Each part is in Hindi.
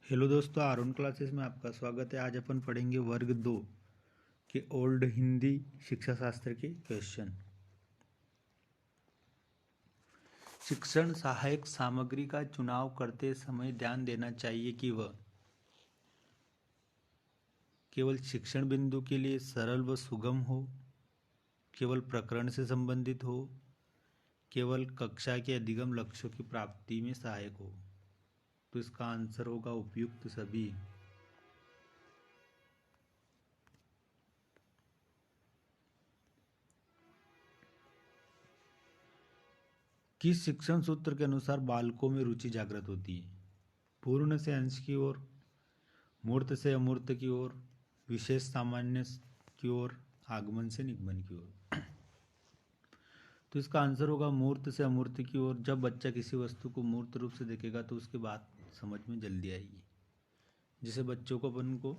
हेलो दोस्तों, आरुण क्लासेस में आपका स्वागत है। आज अपन पढ़ेंगे वर्ग 2 के ओल्ड हिंदी शिक्षा शास्त्र के क्वेश्चन। शिक्षण सहायक सामग्री का चुनाव करते समय ध्यान देना चाहिए कि वह केवल शिक्षण बिंदु के लिए सरल व सुगम हो, केवल प्रकरण से संबंधित हो, केवल कक्षा के अधिगम लक्ष्यों की प्राप्ति में सहायक हो। तो इसका आंसर होगा उपयुक्त सभी। किस शिक्षण सूत्र के अनुसार बालकों में रुचि जागृत होती है? पूर्ण से अंश की ओर, मूर्त से अमूर्त की ओर, विशेष सामान्य की ओर, आगमन से निगमन की ओर। तो इसका आंसर होगा मूर्त से अमूर्त की ओर। जब बच्चा किसी वस्तु को मूर्त रूप से देखेगा तो उसकी बात समझ में जल्दी आएगी। जैसे बच्चों को अपन को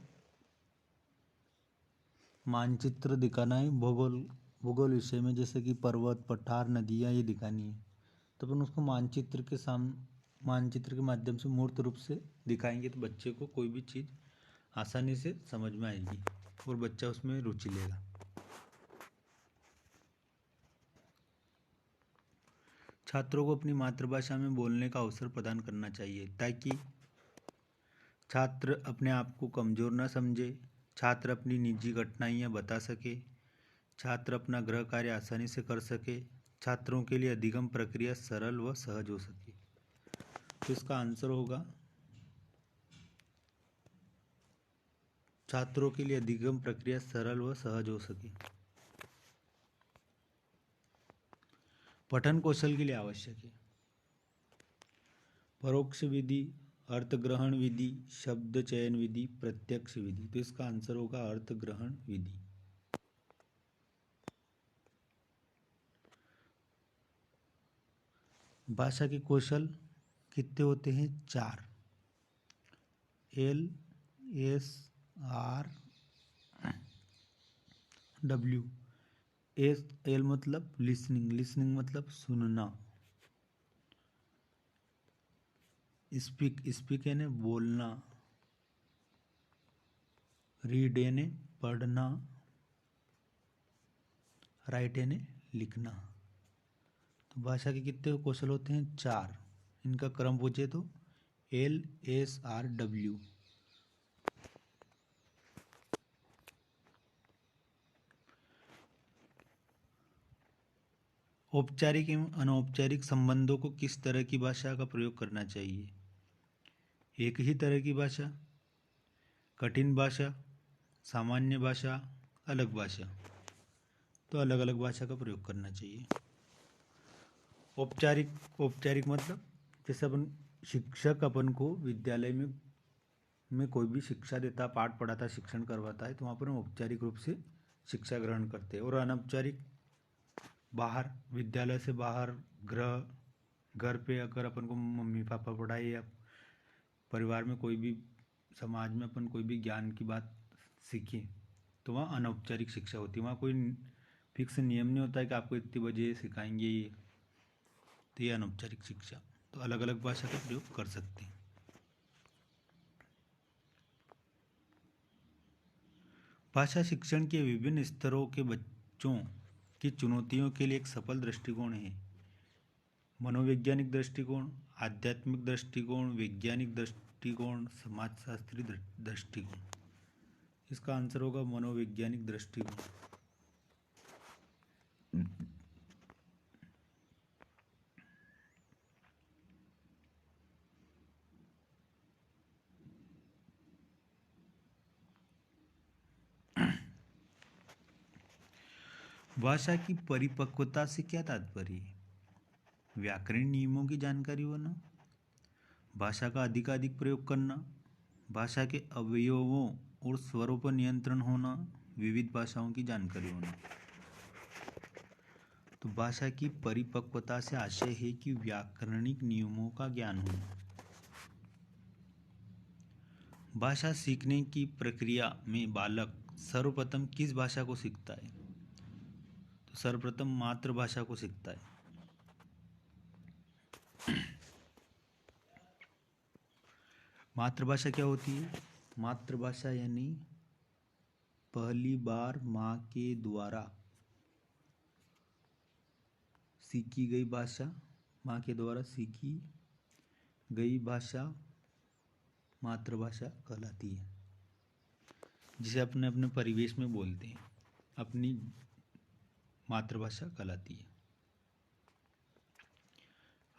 मानचित्र दिखाना है भूगोल विषय में, जैसे कि पर्वत, पठार, नदियाँ ये दिखानी है, तो अपन उसको मानचित्र के माध्यम से मूर्त रूप से दिखाएंगे तो बच्चे को कोई भी चीज़ आसानी से समझ में आएगी और बच्चा उसमें रुचि लेगा। छात्रों को अपनी मातृभाषा में बोलने का अवसर प्रदान करना चाहिए ताकि छात्र अपने आप को कमज़ोर न समझे, छात्र अपनी निजी कठिनाइयाँ बता सके, छात्र अपना गृह कार्य आसानी से कर सके, छात्रों के लिए अधिगम प्रक्रिया सरल व सहज हो सके। तो इसका आंसर होगा छात्रों के लिए अधिगम प्रक्रिया सरल व सहज हो सके। पठन कौशल के लिए आवश्यक है परोक्ष विधि, अर्थग्रहण विधि, शब्द चयन विधि, प्रत्यक्ष विधि। तो इसका आंसर होगा अर्थग्रहण विधि। भाषा के कौशल कितने होते हैं? 4। L, S, R, W. L मतलब लिसनिंग मतलब सुनना। स्पीक यानी बोलना। रीड यानी पढ़ना। राइट यानी लिखना। तो भाषा के कितने कौशल होते हैं? 4। इनका क्रम पूछे तो एल, एस, आर, डब्ल्यू। औपचारिक एवं अनौपचारिक संबंधों को किस तरह की भाषा का प्रयोग करना चाहिए? एक ही तरह की भाषा, कठिन भाषा, सामान्य भाषा, अलग भाषा। तो अलग अलग भाषा का प्रयोग करना चाहिए। औपचारिक मतलब जैसे अपन शिक्षक अपन को विद्यालय में कोई भी शिक्षा देता, पाठ पढ़ाता, शिक्षण करवाता है, तो वहाँ पर हम औपचारिक रूप से शिक्षा ग्रहण करते हैं। और अनौपचारिक बाहर, विद्यालय से बाहर, घर पे अगर अपन को मम्मी पापा पढ़ाए या परिवार में कोई भी, समाज में अपन कोई भी ज्ञान की बात सीखें तो वहाँ अनौपचारिक शिक्षा होती है। वहाँ कोई फिक्स नियम नहीं होता है कि आपको इतनी बजे सिखाएंगे ये। तो ये अनौपचारिक शिक्षा। तो अलग अलग भाषा का प्रयोग कर सकते हैं। भाषा शिक्षण के विभिन्न स्तरों के बच्चों की चुनौतियों के लिए एक सफल दृष्टिकोण है। मनोवैज्ञानिक दृष्टिकोण, आध्यात्मिक दृष्टिकोण, वैज्ञानिक दृष्टिकोण, समाजशास्त्री दृष्टिकोण। इसका आंसर होगा मनोवैज्ञानिक दृष्टिकोण। भाषा की परिपक्वता से क्या तात्पर्य है? व्याकरण नियमों की जानकारी होना, भाषा का अधिकाधिक प्रयोग करना, भाषा के अवयवों और स्वरों पर नियंत्रण होना, विविध भाषाओं की जानकारी होना। तो भाषा की परिपक्वता से आशय है कि व्याकरणिक नियमों का ज्ञान होना। भाषा सीखने की प्रक्रिया में बालक सर्वप्रथम किस भाषा को सीखता है? तो सर्वप्रथम मातृभाषा को सीखता है। मातृभाषा क्या होती है? मातृभाषा यानी पहली बार माँ के द्वारा सीखी गई भाषा, माँ के द्वारा सीखी गई भाषा मातृभाषा कहलाती है, जिसे अपने अपने परिवेश में बोलते हैं, अपनी मातृभाषा कहलाती है।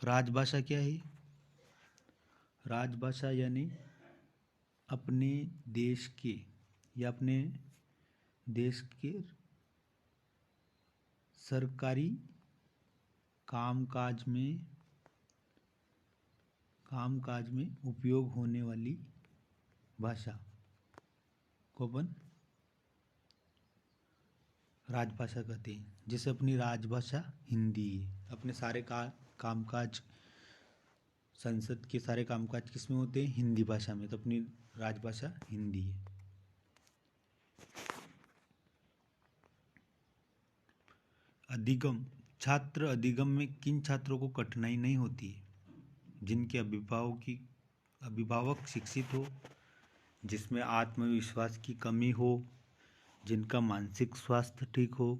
राजभाषा क्या है? राजभाषा यानी अपने देश के या अपने देश के सरकारी कामकाज में उपयोग होने वाली भाषा को अपन राजभाषा कहते हैं। जैसे अपनी राजभाषा हिंदी है, अपने सारे कामकाज, संसद के सारे कामकाज किस में होते हैं? हिंदी भाषा में, तो अपनी राजभाषा हिंदी है। अधिगम, छात्र अधिगम में किन छात्रों को कठिनाई नहीं होती है? जिनके अभिभावक शिक्षित हो, जिसमें आत्मविश्वास की कमी हो, जिनका मानसिक स्वास्थ्य ठीक हो,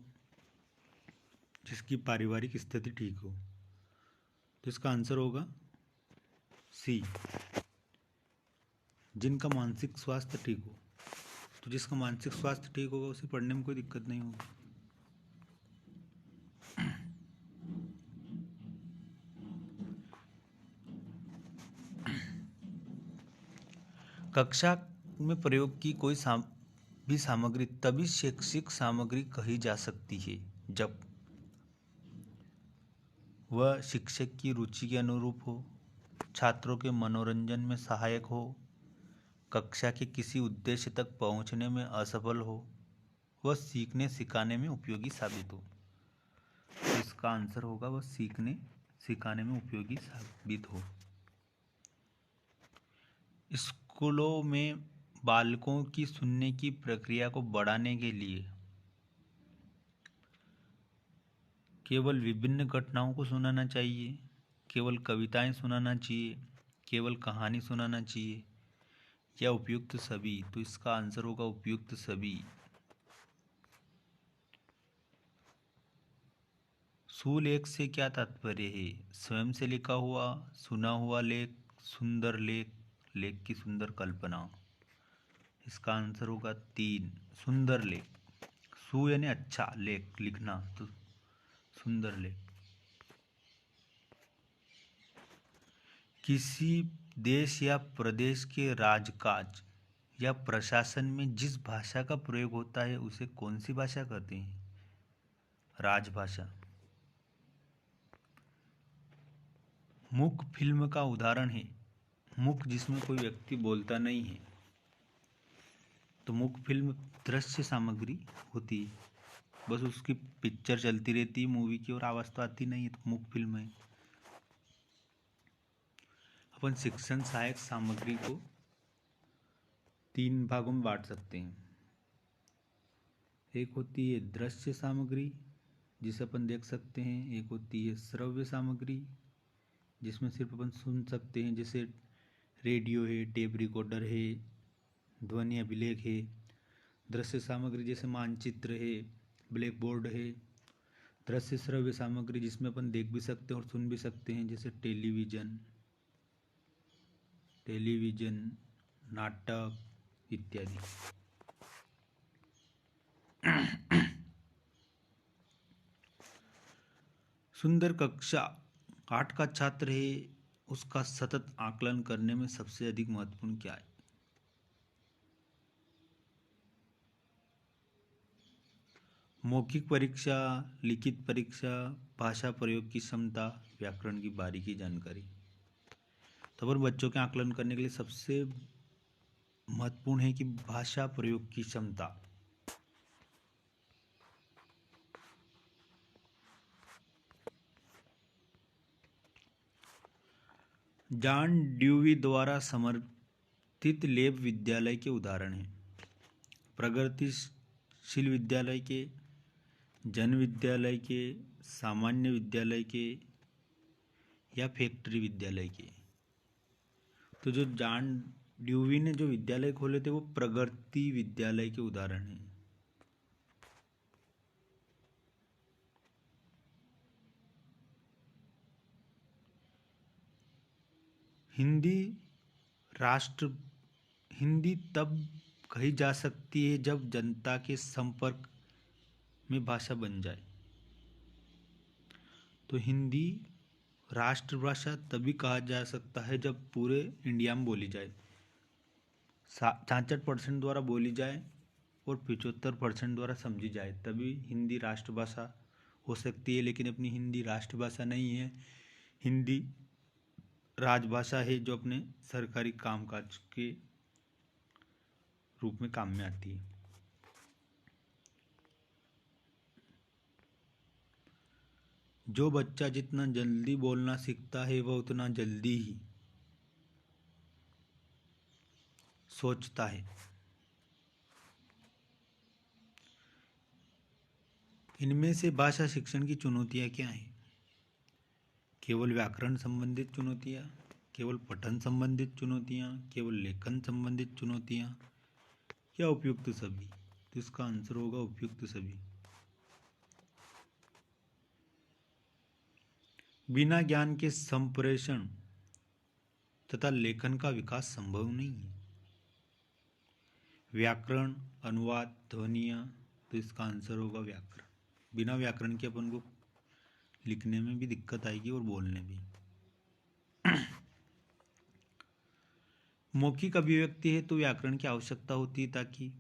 जिसकी पारिवारिक स्थिति ठीक हो। तो इसका आंसर होगा सी, जिनका मानसिक स्वास्थ्य ठीक हो। तो जिसका मानसिक स्वास्थ्य ठीक होगा उसे पढ़ने में कोई दिक्कत नहीं होगी। कक्षा में प्रयोग की कोई भी सामग्री तभी शैक्षिक सामग्री कही जा सकती है जब वह शिक्षक की रुचि के अनुरूप हो, छात्रों के मनोरंजन में सहायक हो, कक्षा के किसी उद्देश्य तक पहुंचने में असफल हो, वह सीखने सिखाने में उपयोगी साबित हो। तो इसका आंसर होगा वह सीखने सिखाने में उपयोगी साबित हो। स्कूलों में बालकों की सुनने की प्रक्रिया को बढ़ाने के लिए केवल विभिन्न घटनाओं को सुनाना चाहिए, केवल कविताएं सुनाना चाहिए, केवल कहानी सुनाना चाहिए, या उपयुक्त सभी? तो इसका आंसर होगा उपयुक्त सभी। सुलेख से क्या तात्पर्य है? स्वयं से लिखा हुआ, सुना हुआ लेख, सुंदर लेख, लेख की सुंदर कल्पना। इसका आंसर होगा 3, सुंदर लेख। सु यानी अच्छा, लेख लिखना, तो सुंदर लेख। किसी देश या प्रदेश के राजकाज या प्रशासन में जिस भाषा का प्रयोग होता है उसे कौन सी भाषा कहते हैं? राजभाषा। मूक फिल्म का उदाहरण है। मूक जिसमें कोई व्यक्ति बोलता नहीं है, तो मूक फिल्म दृश्य सामग्री होती है, बस उसकी पिक्चर चलती रहती है मूवी की और आवाज़ तो आती नहीं है, तो मूक फिल्म है। अपन शिक्षण सहायक सामग्री को 3 भागों में बांट सकते हैं। एक होती है दृश्य सामग्री, जिसे अपन देख सकते हैं। एक होती है श्रव्य सामग्री, जिसमें सिर्फ अपन सुन सकते हैं, जैसे रेडियो है, टेप रिकॉर्डर है, ध्वनि अभिलेख है। दृश्य सामग्री जैसे मानचित्र है, ब्लैक बोर्ड है। दृश्य श्रव्य सामग्री जिसमें अपन देख भी सकते हैं और सुन भी सकते हैं, जैसे टेलीविज़न, नाटक इत्यादि। सुंदर कक्षा 8 का छात्र है, उसका सतत आकलन करने में सबसे अधिक महत्वपूर्ण क्या है? मौखिक परीक्षा, लिखित परीक्षा, भाषा प्रयोग की क्षमता, व्याकरण की बारीकी जानकारी। तो पर बच्चों के आकलन करने के लिए सबसे महत्वपूर्ण है कि भाषा प्रयोग की क्षमता। जॉन ड्यूवी द्वारा समर्थित लेब विद्यालय के उदाहरण हैं। प्रगतिशील विद्यालय के, जन विद्यालय के, सामान्य विद्यालय के, या फैक्ट्री विद्यालय के। तो जो जॉन ड्यूवी ने जो विद्यालय खोले थे वो प्रगति विद्यालय के उदाहरण हैं। हिंदी राष्ट्र हिंदी तब कही जा सकती है जब जनता के संपर्क में भाषा बन जाए। तो हिंदी राष्ट्रभाषा तभी कहा जा सकता है जब पूरे इंडिया में बोली जाए, 66% द्वारा बोली जाए और 75% द्वारा समझी जाए, तभी हिंदी राष्ट्रभाषा हो सकती है। लेकिन अपनी हिंदी राष्ट्रभाषा नहीं है, हिंदी राजभाषा है जो अपने सरकारी कामकाज के रूप में काम में आती है। जो बच्चा जितना जल्दी बोलना सीखता है वह उतना जल्दी ही सोचता है। इनमें से भाषा शिक्षण की चुनौतियाँ क्या हैं? केवल व्याकरण संबंधित चुनौतियाँ, केवल पठन संबंधित चुनौतियाँ, केवल लेखन संबंधित चुनौतियाँ, या उपयुक्त सभी? तो इसका आंसर होगा उपयुक्त सभी। बिना ज्ञान के संप्रेषण तथा लेखन का विकास संभव नहीं है। व्याकरण, अनुवाद, ध्वनियाँ, तो इसका आंसर होगा व्याकरण। बिना व्याकरण के अपन को लिखने में भी दिक्कत आएगी और बोलने भी। मौखिक अभिव्यक्ति है तो व्याकरण की आवश्यकता होती है ताकि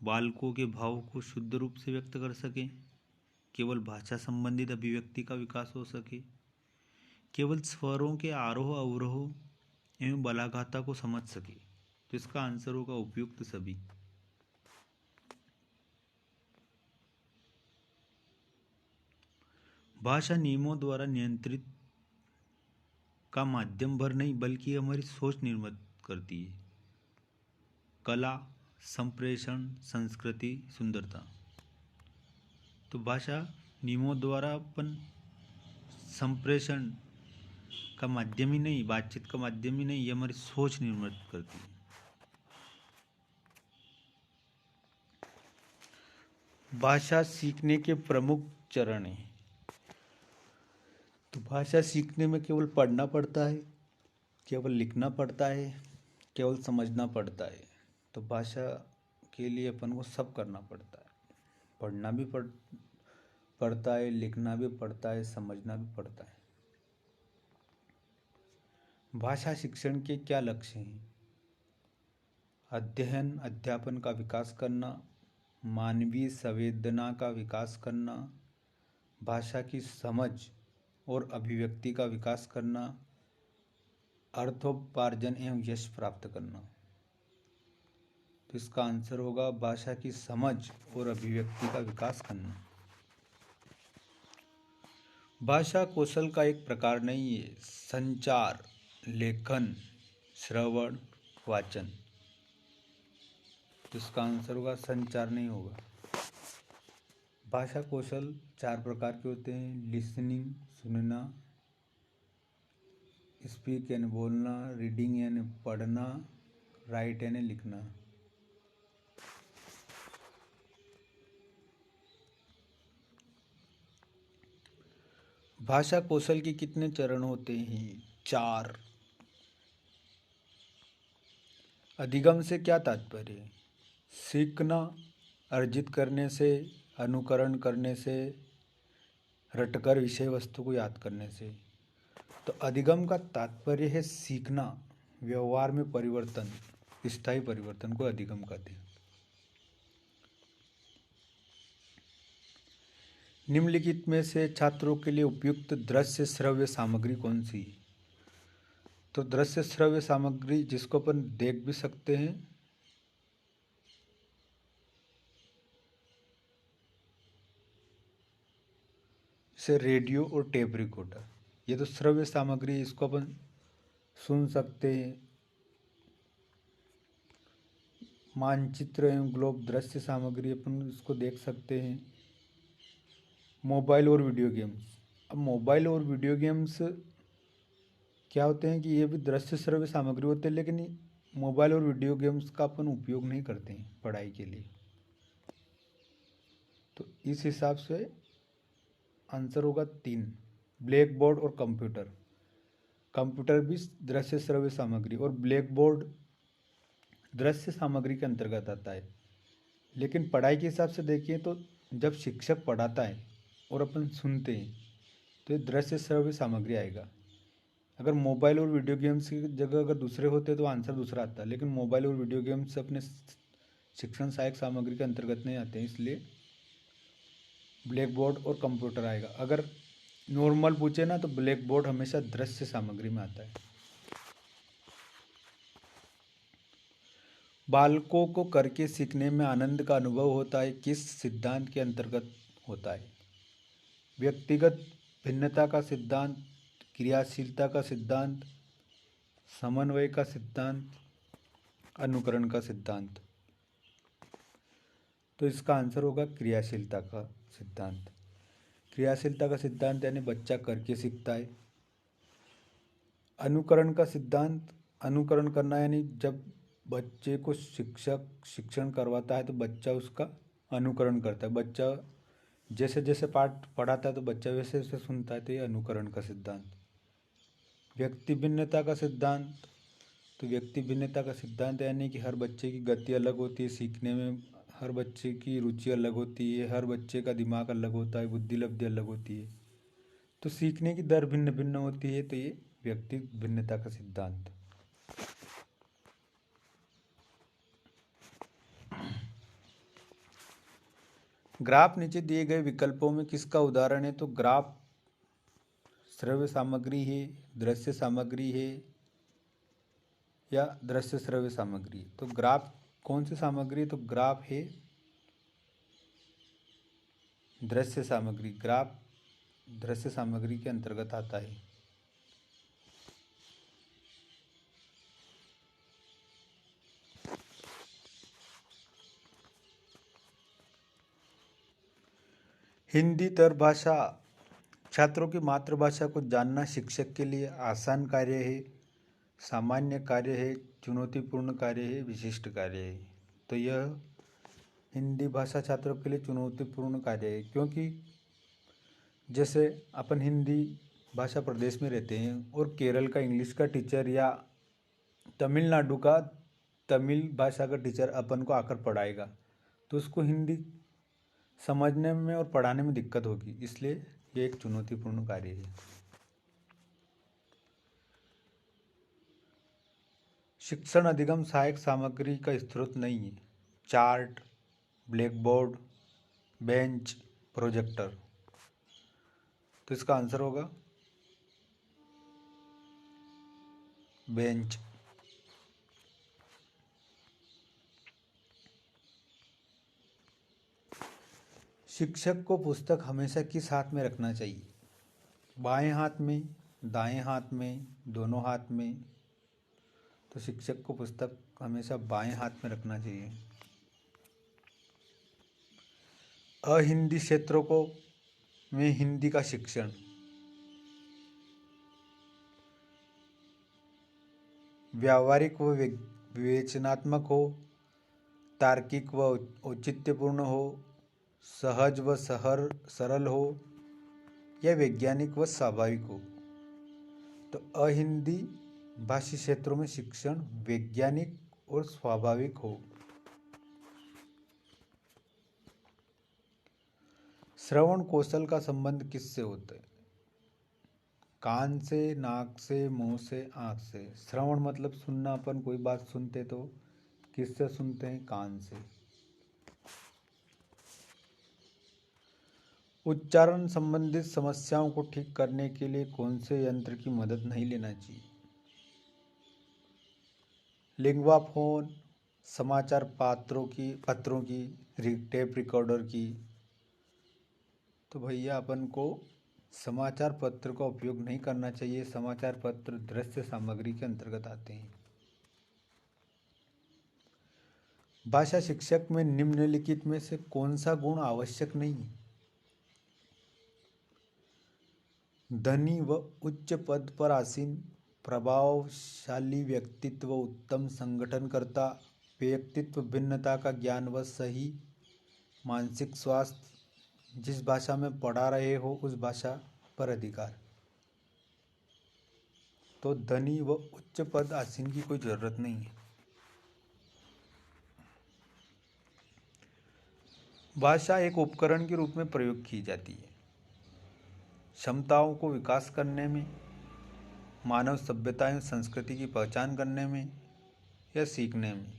बालकों के भाव को शुद्ध रूप से व्यक्त कर सकें। केवल भाषा संबंधित अभिव्यक्ति का विकास हो सके। केवल स्वरों के आरोह अवरोह एवं बलाघाता को समझ सके। तो इसका आंसर होगा उपयुक्त सभी। भाषा नियमों द्वारा नियंत्रित का माध्यम भर नहीं बल्कि हमारी सोच निर्मित करती है। कला, संप्रेषण, संस्कृति, सुंदरता। तो भाषा नियमों द्वारा अपन संप्रेषण का माध्यम ही नहीं, बातचीत का माध्यम ही नहीं, ये हमारी सोच निर्मित करती है। भाषा सीखने के प्रमुख चरण हैं। तो भाषा सीखने में केवल पढ़ना पड़ता है, केवल लिखना पड़ता है, केवल समझना पड़ता है? तो भाषा के लिए अपन को सब करना पड़ता है। पढ़ना भी पड़ता है, लिखना भी पड़ता है, समझना भी पड़ता है। भाषा शिक्षण के क्या लक्ष्य हैं? अध्ययन अध्यापन का विकास करना, मानवीय संवेदना का विकास करना, भाषा की समझ और अभिव्यक्ति का विकास करना, अर्थोपार्जन एवं यश प्राप्त करना। तो इसका आंसर होगा भाषा की समझ और अभिव्यक्ति का विकास करना। भाषा कौशल का एक प्रकार नहीं है, संचार, लेखन, श्रवण, वाचन। तो इसका आंसर होगा संचार नहीं होगा। भाषा कौशल 4 प्रकार के होते हैं, लिसनिंग सुनना, स्पीक यानी बोलना, रीडिंग यानी पढ़ना, राइट यानी लिखना। भाषा कौशल के कितने चरण होते हैं? 4। अधिगम से क्या तात्पर्य है? सीखना, अर्जित करने से, अनुकरण करने से, रटकर विषय वस्तु को याद करने से। तो अधिगम का तात्पर्य है सीखना, व्यवहार में परिवर्तन, स्थायी परिवर्तन को अधिगम कहते हैं। निम्नलिखित में से छात्रों के लिए उपयुक्त दृश्य श्रव्य सामग्री कौन सी है? तो दृश्य श्रव्य सामग्री जिसको अपन देख भी सकते हैं, जैसे रेडियो और टेप रिकॉर्डर, ये तो श्रव्य सामग्री, इसको अपन सुन सकते हैं। मानचित्र एवं ग्लोब दृश्य सामग्री, अपन इसको देख सकते हैं। मोबाइल और वीडियो गेम्स, अब मोबाइल और वीडियो गेम्स क्या होते हैं कि ये भी दृश्य श्रव्य सामग्री होते हैं, लेकिन मोबाइल और वीडियो गेम्स का अपन उपयोग नहीं करते हैं पढ़ाई के लिए। तो इस हिसाब से आंसर होगा 3, ब्लैक बोर्ड और कंप्यूटर। कंप्यूटर भी दृश्य श्रव्य सामग्री और ब्लैक बोर्ड दृश्य सामग्री के अंतर्गत आता है। लेकिन पढ़ाई के हिसाब से देखिए तो जब शिक्षक पढ़ाता है और अपन सुनते हैं तो ये दृश्य श्रव्य सामग्री आएगा। अगर मोबाइल और वीडियो गेम्स की जगह अगर दूसरे होते तो आंसर दूसरा आता, लेकिन मोबाइल और वीडियो गेम्स अपने शिक्षण सहायक सामग्री के अंतर्गत नहीं आते हैं, इसलिए ब्लैक बोर्ड और कंप्यूटर आएगा। अगर नॉर्मल पूछे ना तो ब्लैक बोर्ड हमेशा दृश्य सामग्री में आता है। बालकों को करके सीखने में आनंद का अनुभव होता है, किस सिद्धांत के अंतर्गत होता है? व्यक्तिगत भिन्नता का सिद्धांत, क्रियाशीलता का सिद्धांत, समन्वय का सिद्धांत, अनुकरण का सिद्धांत। तो इसका आंसर होगा क्रियाशीलता का सिद्धांत। क्रियाशीलता का सिद्धांत यानी बच्चा करके सीखता है। अनुकरण का सिद्धांत, अनुकरण करना यानी जब बच्चे को शिक्षक शिक्षण करवाता है तो बच्चा उसका अनुकरण करता है। बच्चा जैसे जैसे पाठ पढ़ाता है तो बच्चा वैसे वैसे सुनता है, तो ये अनुकरण का सिद्धांत। व्यक्ति भिन्नता का सिद्धांत, तो व्यक्ति भिन्नता का सिद्धांत यानी कि हर बच्चे की गति अलग होती है सीखने में, हर बच्चे की रुचि अलग होती है, हर बच्चे का दिमाग अलग होता है, बुद्धि लब्धि अलग होती है, तो सीखने की दर भिन्न भिन्न होती है, तो ये व्यक्ति भिन्नता का सिद्धांत। ग्राफ नीचे दिए गए विकल्पों में किसका उदाहरण है? तो ग्राफ श्रव्य सामग्री है, दृश्य सामग्री है या दृश्य श्रव्य सामग्री? तो ग्राफ कौन सी सामग्री है? तो ग्राफ है दृश्य सामग्री। ग्राफ दृश्य सामग्री के अंतर्गत आता है। हिंदी तर भाषा छात्रों की मातृभाषा को जानना शिक्षक के लिए आसान कार्य है, सामान्य कार्य है, चुनौतीपूर्ण कार्य है, विशिष्ट कार्य है? तो यह हिंदी भाषा छात्रों के लिए चुनौतीपूर्ण कार्य है, क्योंकि जैसे अपन हिंदी भाषा प्रदेश में रहते हैं और केरल का इंग्लिश का टीचर या तमिलनाडु का तमिल भाषा का टीचर अपन को आकर पढ़ाएगा तो उसको हिंदी समझने में और पढ़ाने में दिक्कत होगी, इसलिए ये एक चुनौतीपूर्ण कार्य है। शिक्षण अधिगम सहायक सामग्री का स्रोत नहीं है। Chart, black board, bench, projector. तो इसका आंसर होगा बेंच। शिक्षक को पुस्तक हमेशा किस हाथ में रखना चाहिए? बाएं हाथ में, दाएं हाथ में, दोनों हाथ में? तो शिक्षक को पुस्तक हमेशा बाएं हाथ में रखना चाहिए। अहिंदी क्षेत्रों को में हिंदी का शिक्षण व्यावहारिक व विवेचनात्मक हो, तार्किक व औचित्यपूर्ण हो, सहज व सरल हो या वैज्ञानिक व स्वाभाविक हो? तो अहिंदी भाषी क्षेत्रों में शिक्षण वैज्ञानिक और स्वाभाविक हो। श्रवण कौशल का संबंध किससे होता है? कान से, नाक से, मुंह से, आँख से? श्रवण मतलब सुनना, अपन कोई बात सुनते तो किससे सुनते हैं? कान से। उच्चारण संबंधित समस्याओं को ठीक करने के लिए कौन से यंत्र की मदद नहीं लेना चाहिए? लिंगवा फोन, समाचार पत्रों की, टेप रिकॉर्डर की? तो भैया अपन को समाचार पत्र का उपयोग नहीं करना चाहिए। समाचार पत्र दृश्य सामग्री के अंतर्गत आते हैं। भाषा शिक्षक में निम्नलिखित में से कौन सा गुण आवश्यक नहीं है? धनी व उच्च पद पर आसीन, प्रभावशाली व्यक्तित्व, उत्तम संगठनकर्ता, व्यक्तित्व भिन्नता का ज्ञान व सही मानसिक स्वास्थ्य, जिस भाषा में पढ़ा रहे हो उस भाषा पर अधिकार। तो धनी व उच्च पद हासिल की कोई जरूरत नहीं है। भाषा एक उपकरण के रूप में प्रयोग की जाती है, क्षमताओं को विकास करने में, मानव सभ्यता एवं संस्कृति की पहचान करने में या सीखने में।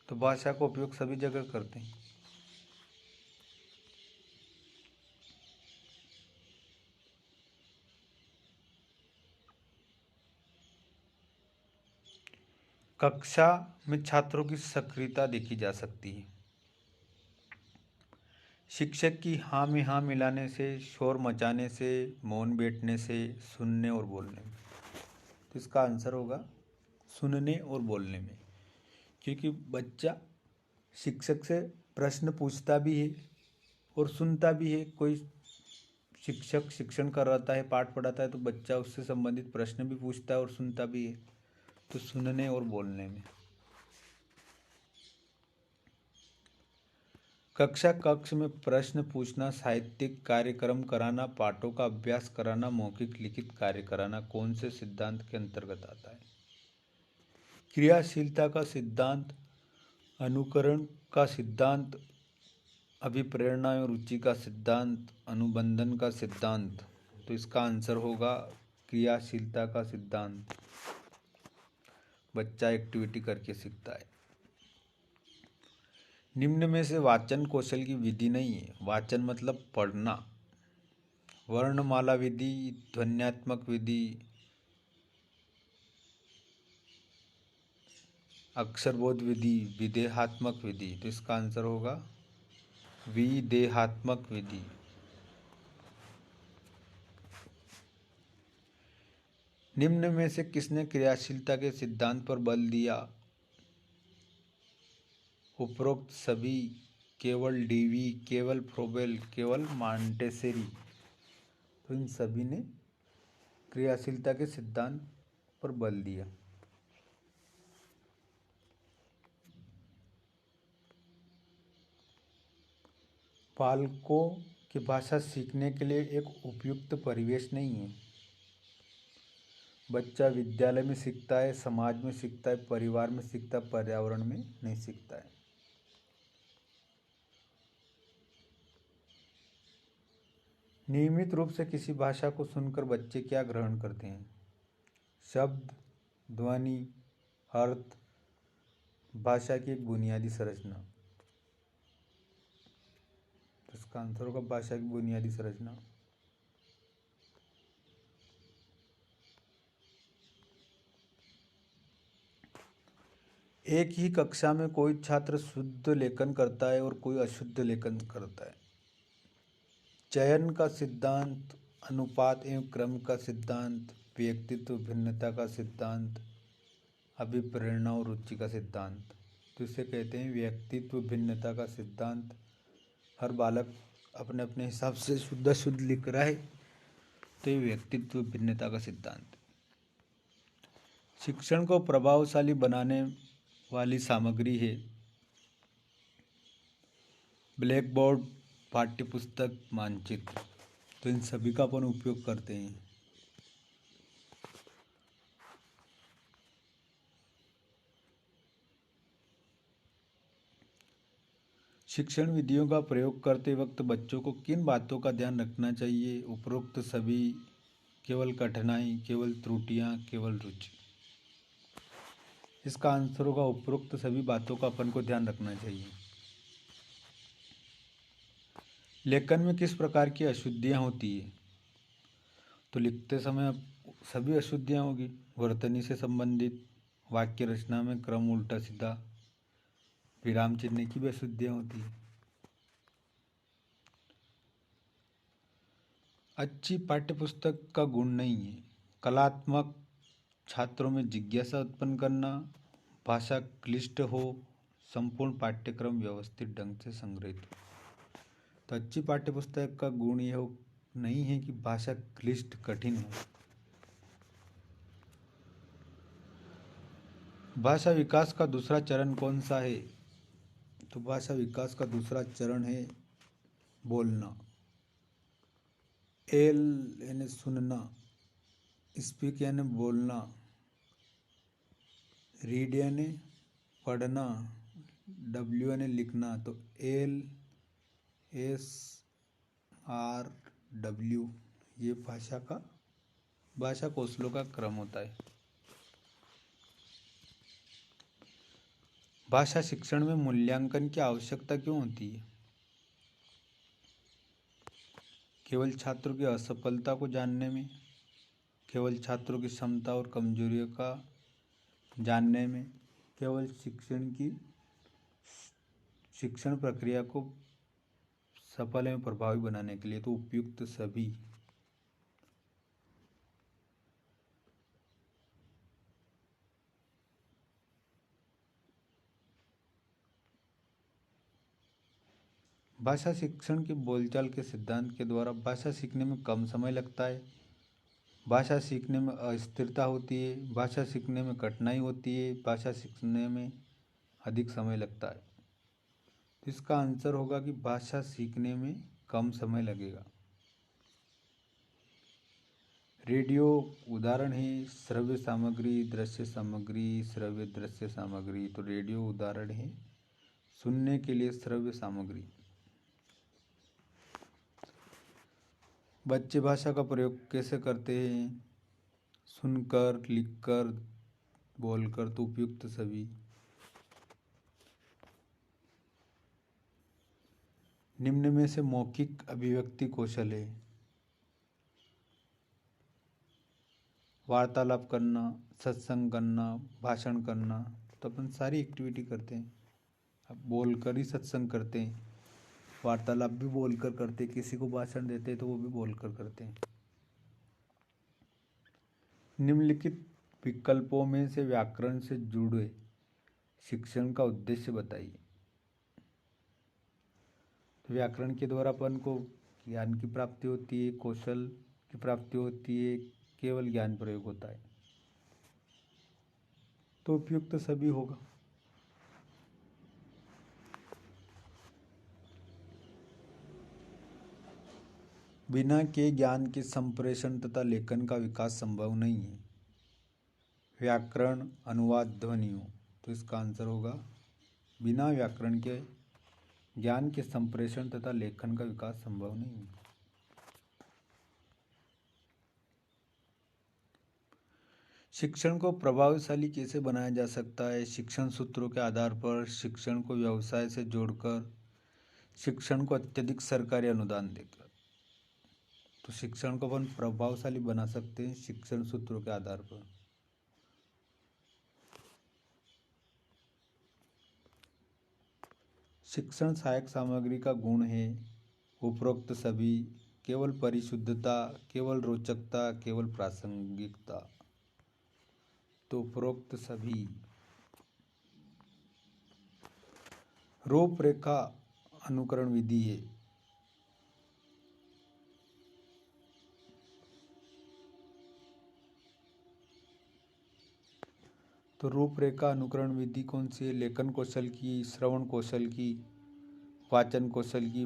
तो भाषा का उपयोग सभी जगह करते हैं। कक्षा में छात्रों की सक्रियता देखी जा सकती है। शिक्षक की हाँ में हाँ मिलाने से, शोर मचाने से, मौन बैठने से, सुनने और बोलने में। तो इसका आंसर होगा सुनने और बोलने में, क्योंकि बच्चा शिक्षक से प्रश्न पूछता भी है और सुनता भी है। कोई शिक्षक शिक्षण कराता है, पाठ पढ़ाता है, तो बच्चा उससे संबंधित प्रश्न भी पूछता है और सुनता भी है। तो सुनने और बोलने में। कक्षा कक्ष में प्रश्न पूछना, साहित्यिक कार्यक्रम कराना, पाठों का अभ्यास कराना, मौखिक लिखित कार्य कराना कौन से सिद्धांत के अंतर्गत आता है? क्रियाशीलता का सिद्धांत, अनुकरण का सिद्धांत, अभिप्रेरणा और रुचि का सिद्धांत, अनुबंधन का सिद्धांत। तो इसका आंसर होगा क्रियाशीलता का सिद्धांत। बच्चा एक्टिविटी करके सीखता है। निम्न में से वाचन कौशल की विधि नहीं है। वाचन मतलब पढ़ना। वर्णमाला विधि, ध्वन्यात्मक विधि, अक्षरबोध विधि, विदेहात्मक विधि। तो इसका आंसर होगा विदेहात्मक विधि। निम्न में से किसने क्रियाशीलता के सिद्धांत पर बल दिया? उपरोक्त सभी, केवल डीवी, केवल फ्रोबेल, केवल मॉन्टेसेरी। तो इन सभी ने क्रियाशीलता के सिद्धांत पर बल दिया। बालकों की भाषा सीखने के लिए एक उपयुक्त परिवेश नहीं है। बच्चा विद्यालय में सीखता है, समाज में सीखता है, परिवार में सीखता है, पर्यावरण में नहीं सीखता है। नियमित रूप से किसी भाषा को सुनकर बच्चे क्या ग्रहण करते हैं? शब्द, ध्वनि, अर्थ, भाषा की एक बुनियादी संरचना। तो इसका आंसर होगा भाषा की बुनियादी संरचना। एक ही कक्षा में कोई छात्र शुद्ध लेखन करता है और कोई अशुद्ध लेखन करता है। चयन का सिद्धांत, अनुपात एवं क्रम का सिद्धांत, व्यक्तित्व भिन्नता का सिद्धांत, अभिप्रेरणा और रुचि का सिद्धांत। तो इसे कहते हैं व्यक्तित्व भिन्नता का सिद्धांत। हर बालक अपने अपने हिसाब से शुद्ध शुद्ध लिख रहा है, तो ये व्यक्तित्व भिन्नता का सिद्धांत। शिक्षण को प्रभावशाली बनाने वाली सामग्री है ब्लैक बोर्ड, पाठ्यपुस्तक, मानचित्र। तो इन सभी का अपन उपयोग करते हैं। शिक्षण विधियों का प्रयोग करते वक्त बच्चों को किन बातों का ध्यान रखना चाहिए? उपरोक्त सभी, केवल कठिनाई, केवल त्रुटियां, केवल रुचि। इसका आंसर होगा उपरोक्त सभी बातों का अपन को ध्यान रखना चाहिए। लेखन में किस प्रकार की अशुद्धियां होती है? तो लिखते समय सभी अशुद्धियां होगी। वर्तनी से संबंधित, वाक्य रचना में क्रम उल्टा सीधा, विराम चिन्ह की भी अशुद्धियां होती है। अच्छी पाठ्यपुस्तक का गुण नहीं है कलात्मक, छात्रों में जिज्ञासा उत्पन्न करना, भाषा क्लिष्ट हो, संपूर्ण पाठ्यक्रम व्यवस्थित ढंग से संग्रहित हो। तो अच्छी पाठ्यपुस्तक का गुण यह नहीं है कि भाषा क्लिष्ट कठिन हो। भाषा विकास का दूसरा चरण कौन सा है? तो भाषा विकास का दूसरा चरण है बोलना। एल यानी सुनना, स्पीक यानी बोलना, रीड यानी पढ़ना, डब्ल्यू यानी लिखना। तो एल एस आर डब्ल्यू ये भाषा कौशलों का क्रम होता है। भाषा शिक्षण में मूल्यांकन की आवश्यकता क्यों होती है? केवल छात्रों की असफलता को जानने में, केवल छात्रों की क्षमता और कमजोरियों का जानने में, केवल शिक्षण प्रक्रिया को सफल एवं प्रभावी बनाने के लिए। तो उपयुक्त सभी। भाषा शिक्षण के बोलचाल के सिद्धांत के द्वारा भाषा सीखने में कम समय लगता है, भाषा सीखने में अस्थिरता होती है, भाषा सीखने में कठिनाई होती है, भाषा सीखने में अधिक समय लगता है। तो इसका आंसर होगा कि भाषा सीखने में कम समय लगेगा। रेडियो उदाहरण है श्रव्य सामग्री, दृश्य सामग्री, श्रव्य दृश्य सामग्री। तो रेडियो उदाहरण है सुनने के लिए श्रव्य सामग्री। बच्चे भाषा का प्रयोग कैसे करते हैं? सुनकर, लिखकर, बोलकर। तो उपयुक्त सभी। निम्न में से मौखिक अभिव्यक्ति कौशल है? वार्तालाप करना, सत्संग करना, भाषण करना। तो अपन सारी एक्टिविटी करते हैं। अब बोलकर ही सत्संग करते हैं, वार्तालाप भी बोलकर करते हैं, किसी को भाषण देते हैं तो वो भी बोलकर करते हैं। निम्नलिखित विकल्पों में से व्याकरण से जुड़े शिक्षण का उद्देश्य बताइए। तो व्याकरण के द्वारा अपन को ज्ञान की प्राप्ति होती है, कौशल की प्राप्ति होती है, केवल ज्ञान प्रयोग होता है। तो उपयुक्त सभी होगा। बिना के ज्ञान के संप्रेषण तथा लेखन का विकास संभव नहीं है। व्याकरण, अनुवाद, ध्वनियों। तो इसका आंसर होगा बिना व्याकरण के ज्ञान के संप्रेषण तथा लेखन का विकास संभव नहीं है। शिक्षण को प्रभावशाली कैसे बनाया जा सकता है? शिक्षण सूत्रों के आधार पर, शिक्षण को व्यवसाय से जोड़कर, शिक्षण को अत्यधिक सरकारी अनुदान देकर। तो शिक्षण को अपन प्रभावशाली बना सकते हैं शिक्षण सूत्रों के आधार पर। शिक्षण सहायक सामग्री का गुण है उपरोक्त सभी, केवल परिशुद्धता, केवल रोचकता, केवल प्रासंगिकता। तो उपरोक्त सभी। रूपरेखा अनुकरण विधि है? तो रूपरेखा अनुकरण विधि कौन सी है? लेखन कौशल की, श्रवण कौशल की, वाचन कौशल की,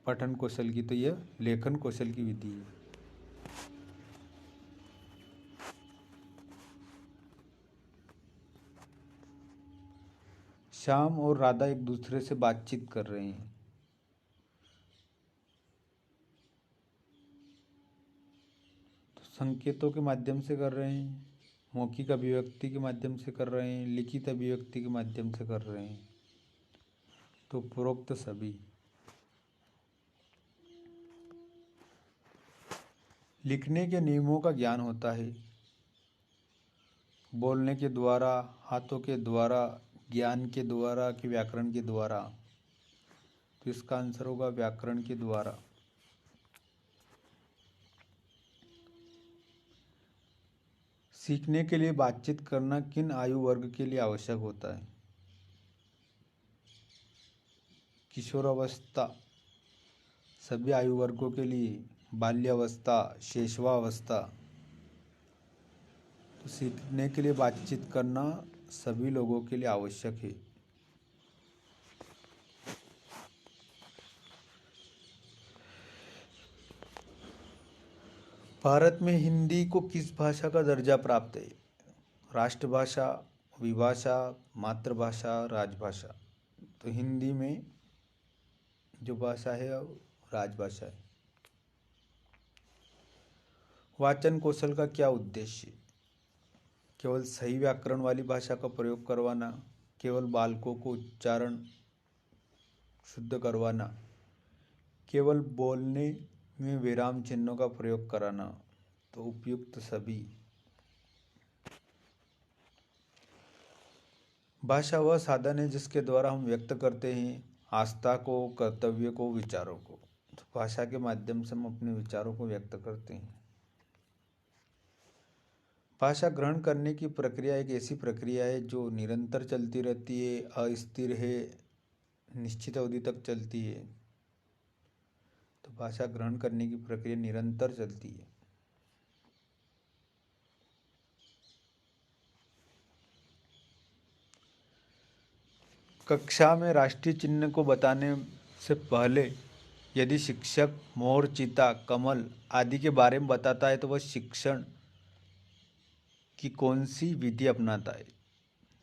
पठन कौशल की। तो यह लेखन कौशल की विधि है। श्याम और राधा एक दूसरे से बातचीत कर रहे हैं। तो संकेतों के माध्यम से कर रहे हैं, मौखिक अभिव्यक्ति के माध्यम से कर रहे हैं, लिखित अभिव्यक्ति के माध्यम से कर रहे हैं। तो उपरोक्त सभी। लिखने के नियमों का ज्ञान होता है बोलने के द्वारा, हाथों के द्वारा, ज्ञान के द्वारा कि व्याकरण के द्वारा। तो इसका आंसर होगा व्याकरण के द्वारा। सीखने के लिए बातचीत करना किन आयु वर्ग के लिए आवश्यक होता है? किशोरावस्था सभी आयु वर्गों के लिए, बाल्यावस्था, शैशवावस्था। सीखने के लिए बातचीत करना सभी लोगों के लिए आवश्यक है। भारत में हिंदी को किस भाषा का दर्जा प्राप्त है? राष्ट्रभाषा, विभाषा, मातृभाषा, राजभाषा। तो हिंदी में जो भाषा है वो राजभाषा है। वाचन कौशल का क्या उद्देश्य? केवल सही व्याकरण वाली भाषा का प्रयोग करवाना, केवल बालकों को उच्चारण शुद्ध करवाना, केवल बोलने में विराम चिन्हों का प्रयोग कराना। तो उपयुक्त सभी। भाषा वह साधन है जिसके द्वारा हम व्यक्त करते हैं आस्था को, कर्तव्य को, विचारों को। तो भाषा के माध्यम से हम अपने विचारों को व्यक्त करते हैं। भाषा ग्रहण करने की प्रक्रिया एक ऐसी प्रक्रिया है जो निरंतर चलती रहती है, अस्थिर है, निश्चित अवधि तक चलती है। तो भाषा ग्रहण करने की प्रक्रिया निरंतर चलती है। कक्षा में राष्ट्रीय चिन्ह को बताने से पहले यदि शिक्षक मोर, चीता, कमल आदि के बारे में बताता है तो वह शिक्षण की कौन सी विधि अपनाता है?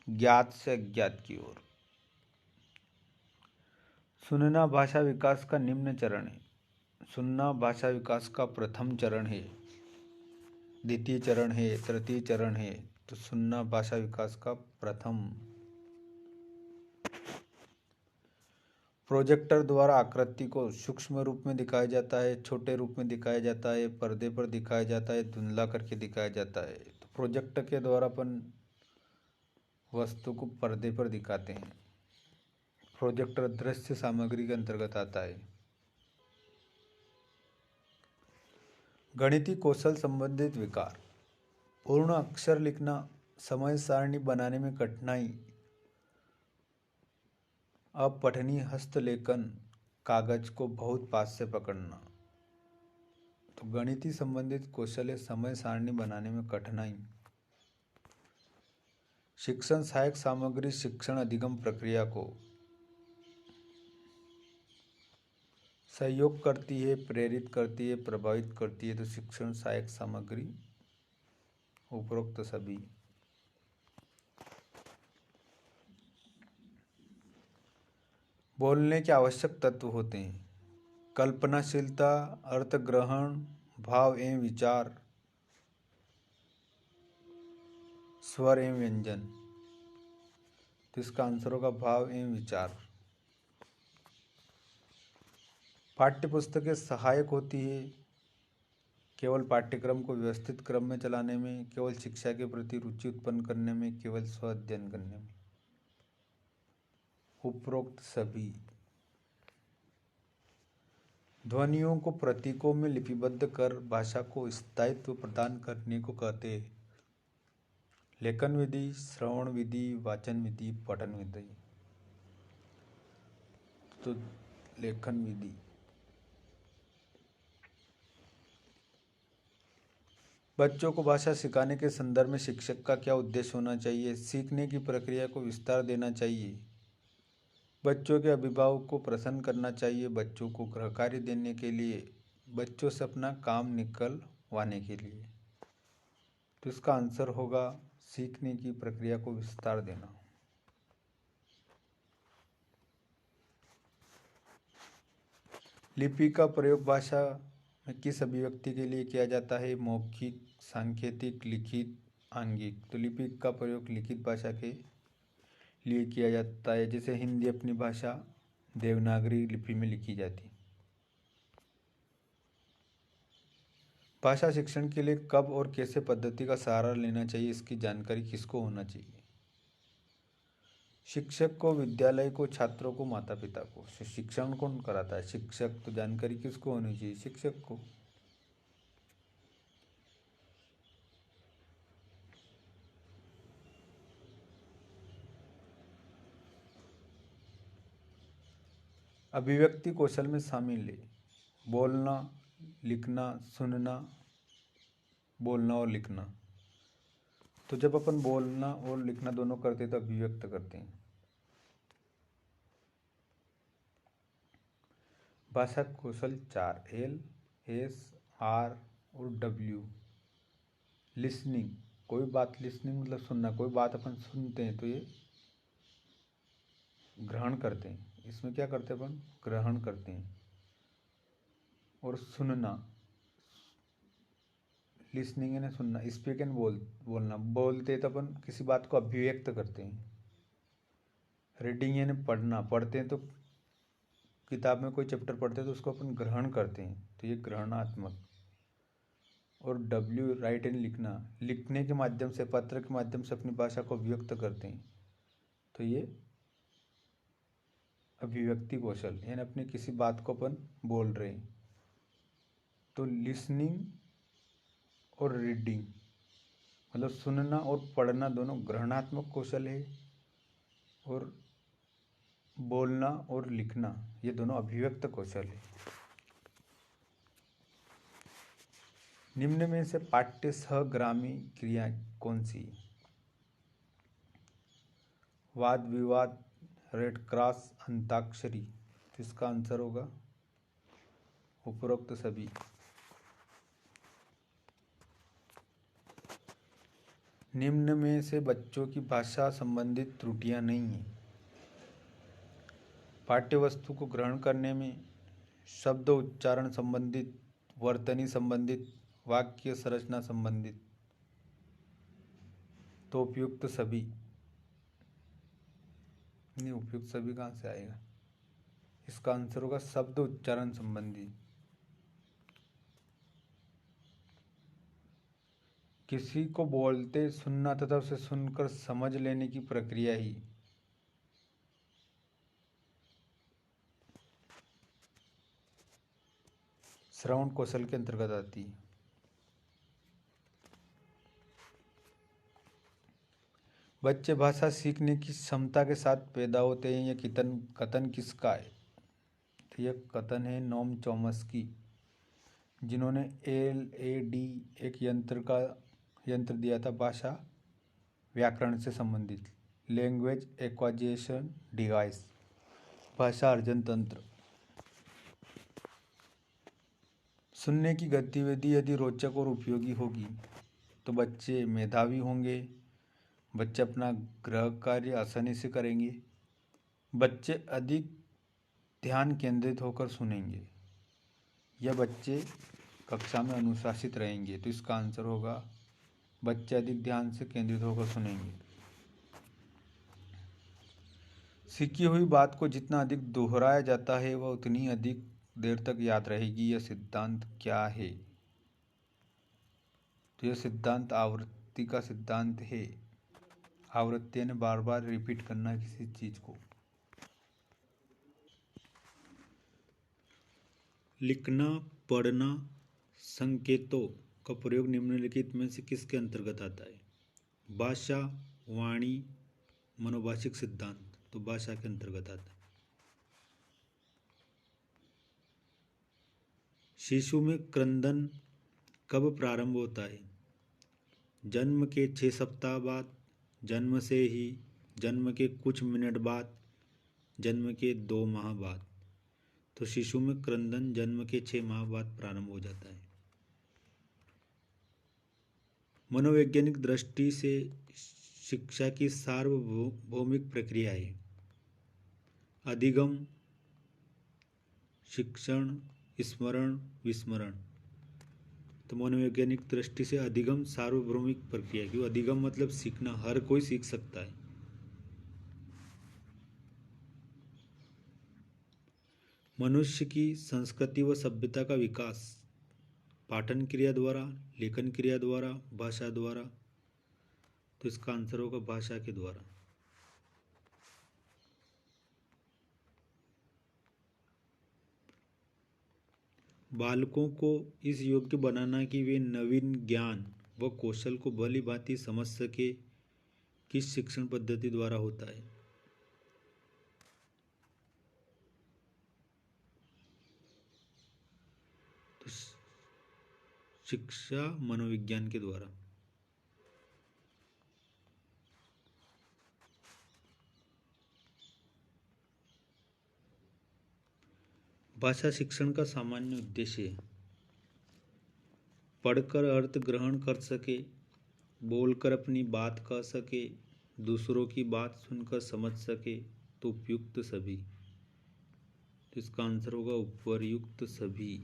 ज्ञात से अज्ञात की ओर। सुनना भाषा विकास का निम्न चरण है। सुनना भाषा विकास का प्रथम चरण है, द्वितीय चरण है, तृतीय चरण है। तो सुनना भाषा विकास का प्रथम। प्रोजेक्टर द्वारा आकृति को सूक्ष्म रूप में दिखाया जाता है, छोटे रूप में दिखाया जाता है, पर्दे पर दिखाया जाता है, धुंधला करके दिखाया जाता है। तो प्रोजेक्टर के द्वारा अपन वस्तु को पर्दे पर दिखाते हैं। प्रोजेक्टर दृश्य सामग्री के अंतर्गत आता है। गणितीय कौशल संबंधित विकार। पूर्ण अक्षर लिखना, समय सारणी बनाने में कठिनाई, अपठनीय हस्तलेखन, कागज को बहुत पास से पकड़ना। तो गणितीय संबंधित कौशल है समय सारणी बनाने में कठिनाई। शिक्षण सहायक सामग्री शिक्षण अधिगम प्रक्रिया को सहयोग करती है, प्रेरित करती है, प्रभावित करती है। तो शिक्षण सहायक सामग्री उपरोक्त सभी। बोलने के आवश्यक तत्व होते हैं कल्पनाशीलता, अर्थ ग्रहण, भाव एवं विचार, स्वर एवं व्यंजन। तो इसका आंसर होगा भाव एवं विचार। पाठ्य पुस्तकें सहायक होती है केवल पाठ्यक्रम को व्यवस्थित क्रम में चलाने में, केवल शिक्षा के प्रति रुचि उत्पन्न करने में, केवल स्व अध्ययन करने में। उपरोक्त सभी। ध्वनियों को प्रतीकों में लिपिबद्ध कर भाषा को स्थायित्व प्रदान करने को कहते हैं लेखन विधि, श्रवण विधि, वाचन विधि, पठन विधि। तो लेखन विधि। बच्चों को भाषा सिखाने के संदर्भ में शिक्षक का क्या उद्देश्य होना चाहिए? सीखने की प्रक्रिया को विस्तार देना चाहिए, बच्चों के अभिभावक को प्रसन्न करना चाहिए, बच्चों को गृह कार्य देने के लिए, बच्चों से अपना काम निकलवाने के लिए। तो इसका आंसर होगा सीखने की प्रक्रिया को विस्तार देना। लिपि का प्रयोग भाषा में किस अभिव्यक्ति के लिए किया जाता है? मौखिक, सांकेतिक, लिखित, आंगिक। तो लिपि का प्रयोग लिखित भाषा के लिए किया जाता है। जैसे हिंदी अपनी भाषा देवनागरी लिपि में लिखी जाती है। भाषा शिक्षण के लिए कब और कैसे पद्धति का सहारा लेना चाहिए, इसकी जानकारी किसको होना चाहिए? शिक्षक को, विद्यालय को, छात्रों को, माता पिता को। शिक्षण कौन कराता है? शिक्षक। तो जानकारी किसको होनी चाहिए? शिक्षक को। अभिव्यक्ति कौशल में शामिल है बोलना, लिखना, सुनना, बोलना और लिखना। तो जब अपन बोलना और लिखना दोनों करते हैं तो अभिव्यक्त करते हैं। भाषा कौशल 4, L, S, R और W। लिसनिंग, कोई बात, लिसनिंग मतलब सुनना, कोई बात अपन सुनते हैं तो ये ग्रहण करते हैं, इसमें क्या करते हैं अपन, ग्रहण करते हैं। और सुनना, लिसनिंग यानी सुनना, स्पीक एंड बोलना, बोलते तो अपन किसी बात को अभिव्यक्त करते हैं। रीडिंग यानी पढ़ना, पढ़ते हैं तो किताब में कोई चैप्टर पढ़ते हैं तो उसको अपन ग्रहण करते हैं, तो ये ग्रहणात्मक। और W, राइट एंड लिखना, लिखने के माध्यम से, पत्र के माध्यम से अपनी भाषा को अभिव्यक्त करते हैं, तो ये अभिव्यक्ति कौशल, यानी अपनी किसी बात को अपन बोल रहे हैं। तो लिसनिंग और रीडिंग मतलब सुनना और पढ़ना दोनों ग्रहणात्मक कौशल है, और बोलना और लिखना ये दोनों अभिव्यक्त कौशल है। निम्न में से पाठ्य सहग्रामी क्रिया कौन सी? वाद विवाद, रेड क्रॉस, अंताक्षरी। तो इसका आंसर होगा उपरोक्त सभी। निम्न में से बच्चों की भाषा संबंधित त्रुटियां नहीं हैं। पाठ्य वस्तु को ग्रहण करने में शब्द उच्चारण संबंधित, वर्तनी संबंधित, वाक्य संरचना संबंधित, तो उपयुक्त सभी। नहीं, उपयुक्त सभी कहाँ से आएगा, इसका आंसर होगा शब्द उच्चारण संबंधी। किसी को बोलते सुनना तथा उसे सुनकर समझ लेने की प्रक्रिया ही श्रवण कौशल के अंतर्गत आती है। बच्चे भाषा सीखने की क्षमता के साथ पैदा होते हैं, यह कथन किसका है? तो यह कथन है नोम चॉम्स्की, जिन्होंने LAD एक यंत्र दिया था भाषा व्याकरण से संबंधित, लैंग्वेज एक्वाजिशन डिवाइस, भाषा अर्जन तंत्र। सुनने की गतिविधि यदि रोचक और उपयोगी होगी तो बच्चे मेधावी होंगे, बच्चे अपना गृह कार्य आसानी से करेंगे, बच्चे अधिक ध्यान केंद्रित होकर सुनेंगे, या बच्चे कक्षा में अनुशासित रहेंगे। तो इसका आंसर होगा बच्चे अधिक ध्यान से केंद्रित होकर सुनेंगे। सीखी हुई बात को जितना अधिक दोहराया जाता है वह उतनी अधिक देर तक याद रहेगी। यह सिद्धांत क्या है? तो यह सिद्धांत आवृत्ति का सिद्धांत है। आवृत्ति यानी बार बार रिपीट करना किसी चीज को। लिखना, पढ़ना, संकेतों का प्रयोग निम्नलिखित में से किसके अंतर्गत आता है? भाषा, वाणी, मनोभाषिक सिद्धांत। तो भाषा के अंतर्गत आता है। शिशु में क्रंदन कब प्रारंभ होता है? जन्म के 6 सप्ताह बाद, जन्म से ही, जन्म के कुछ मिनट बाद, जन्म के 2 माह बाद। तो शिशु में क्रंदन जन्म के 6 माह बाद प्रारंभ हो जाता है। मनोवैज्ञानिक दृष्टि से शिक्षा की सार्वभौमिक प्रक्रिया है अधिगम, शिक्षण, स्मरण, विस्मरण। तो मनोवैज्ञानिक दृष्टि से अधिगम सार्वभौमिक प्रक्रिया, क्यों? अधिगम मतलब सीखना, हर कोई सीख सकता है। मनुष्य की संस्कृति व सभ्यता का विकास पाठन क्रिया द्वारा, लेखन क्रिया द्वारा, भाषा द्वारा। तो इसका आंसर होगा भाषा के द्वारा। बालकों को इस योग्य बनाना कि वे नवीन ज्ञान व कौशल को भली भांति समझ सके किस शिक्षण पद्धति द्वारा होता है? तो शिक्षा मनोविज्ञान के द्वारा। भाषा शिक्षण का सामान्य उद्देश्य पढ़कर अर्थ ग्रहण कर सके, बोलकर अपनी बात कह सके, दूसरों की बात सुनकर समझ सके, तो उपयुक्त सभी। तो इसका आंसर होगा उपयुक्त सभी।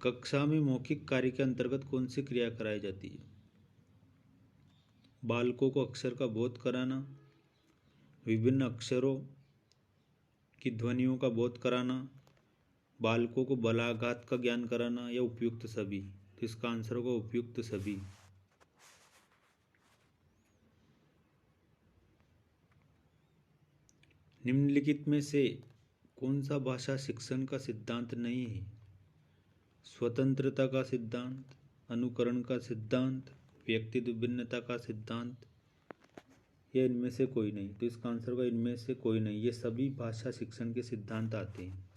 कक्षा में मौखिक कार्य के अंतर्गत कौन सी क्रिया कराई जाती है? बालकों को अक्षर का बोध कराना, विभिन्न अक्षरों की ध्वनियों का बोध कराना, बालकों को बलाघात का ज्ञान कराना, या उपयुक्त सभी। तो इसका आंसर होगा उपयुक्त सभी। निम्नलिखित में से कौन सा भाषा शिक्षण का सिद्धांत नहीं है? स्वतंत्रता का सिद्धांत, अनुकरण का सिद्धांत, व्यक्तित्व भिन्नता का सिद्धांत, या इनमें से कोई नहीं। तो इसका आंसर होगा इनमें से कोई नहीं। ये सभी भाषा शिक्षण के सिद्धांत आते हैं।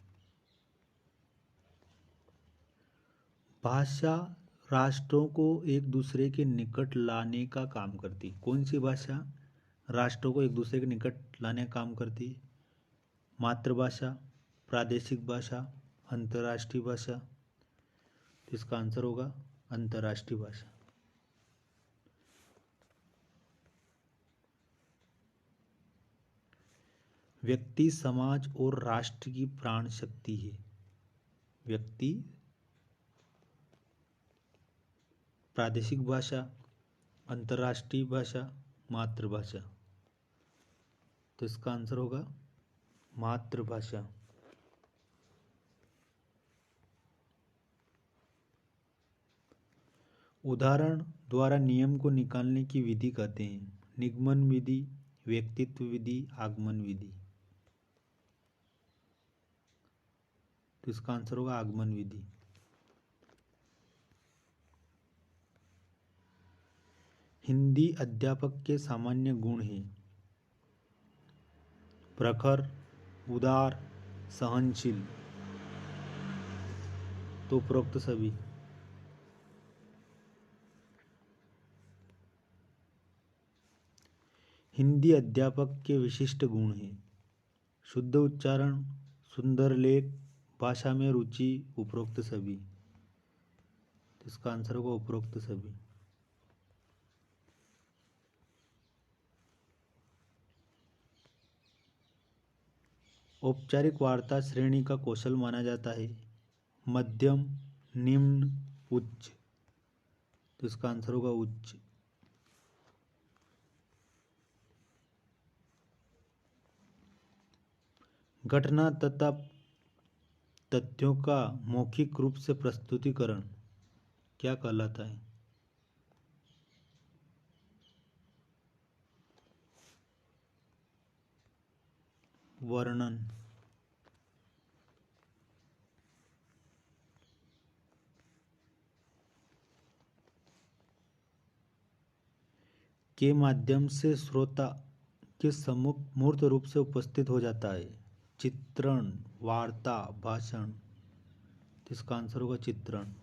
भाषा राष्ट्रों को एक दूसरे के निकट लाने का काम करती है। कौन सी भाषा राष्ट्रों को एक दूसरे के निकट लाने का काम करती है? मातृभाषा, प्रादेशिक भाषा, अंतर्राष्ट्रीय भाषा। तो इसका आंसर होगा अंतर्राष्ट्रीय भाषा। व्यक्ति, समाज और राष्ट्र की प्राण शक्ति है। व्यक्ति, प्रादेशिक भाषा, अंतर्राष्ट्रीय भाषा, मातृभाषा। तो इसका आंसर होगा मातृभाषा। उदाहरण द्वारा नियम को निकालने की विधि कहते हैं। निगमन विधि, व्यक्तित्व विधि, आगमन विधि। तो इसका आंसर होगा आगमन विधि। हिंदी अध्यापक के सामान्य गुण हैं प्रखर, उदार, सहनशील। तो उपरोक्त सभी। हिंदी अध्यापक के विशिष्ट गुण हैं शुद्ध उच्चारण, सुंदर लेख, भाषा में रुचि, उपरोक्त सभी। तो इसका आंसर होगा उपरोक्त सभी। औपचारिक वार्ता श्रेणी का कौशल माना जाता है मध्यम, निम्न, उच्च। तो इसका आंसर होगा उच्च। घटना तथा तथ्यों का मौखिक रूप से प्रस्तुतिकरण क्या कहलाता है? वर्णन। के माध्यम से श्रोता के सम्मुख मूर्त रूप से उपस्थित हो जाता है चित्रण, वार्ता, भाषण। तो इसका आंसर होगा चित्रण।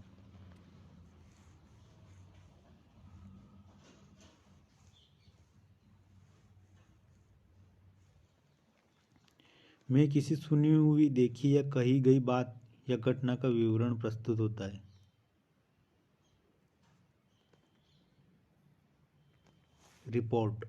में किसी सुनी हुई, देखी या कही गई बात या घटना का विवरण प्रस्तुत होता है। रिपोर्ट।